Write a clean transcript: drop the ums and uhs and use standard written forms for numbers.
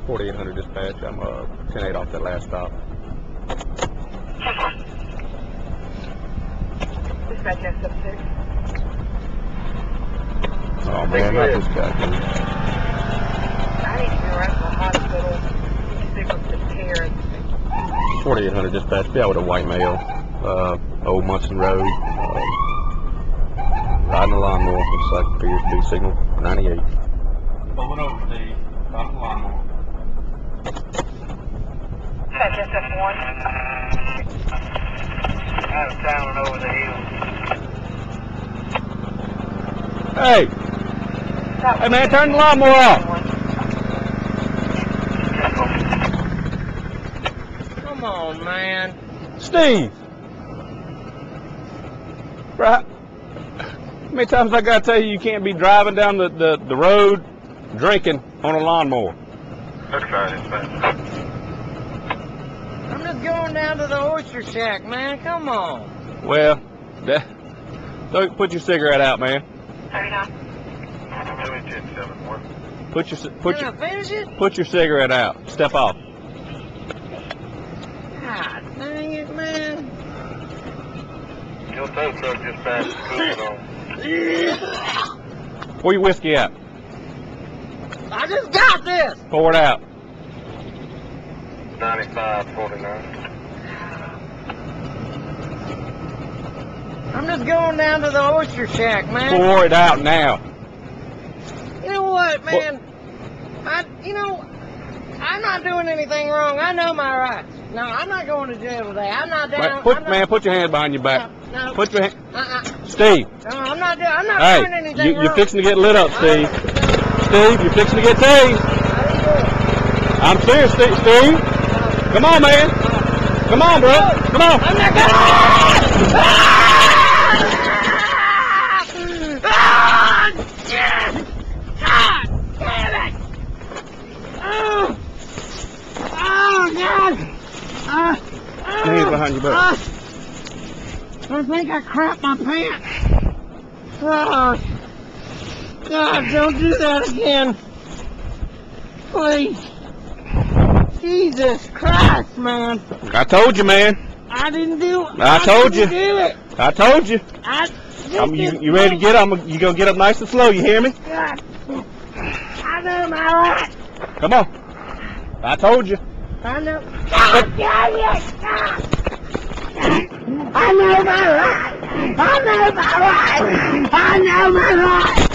4800 dispatch. I'm 10-8 off that last stop. Dispatch S6. Oh man, not this guy, dude. I need to be right to the hospital. Sick with the tears. 4800 dispatch. Be out with a white male. Old Munson Road. Riding a lawnmower. Looks like appears to be signal 98. Pulling over, Steve. Riding a lawnmower. Dispatch SF1. Out of town and over the hill. Hey! Hey man, turn the lawnmower off! Come on, man. Steve! Right? How many times I gotta tell you you can't be driving down the road drinking on a lawnmower? Okay, I'm just going down to the oyster shack, man. Come on. Well, so put your cigarette out, man. 39. Put your cigarette out. Step off. God dang it, man. Your tow truck just passed the on. Pour your whiskey out. I just got this. Pour it out. 95.49. I'm just going down to the oyster shack, man. Pour it out now. You know what, man? I'm not doing anything wrong. I know my rights. No, I'm not going to jail today. I'm not down. Put your hands behind your back. No. Put your hand. Steve. No, I'm not Hey, doing anything wrong. you're fixing to get lit up, Steve. Steve, you're fixing to get tased. I'm serious, Steve. Come on, man. Come on, bro. Come on. I'm not going. Hands behind your back. I think I crapped my pants. Oh, God, don't do that again. Please. Jesus Christ, man. I told you, man. I didn't do it. I told you. Do it. I told you. You ready to get up? You gonna get up nice and slow, you hear me? God. I know my rights. Come on. I told you. I know. God, yeah. I know my rights. I know my rights. I know my rights.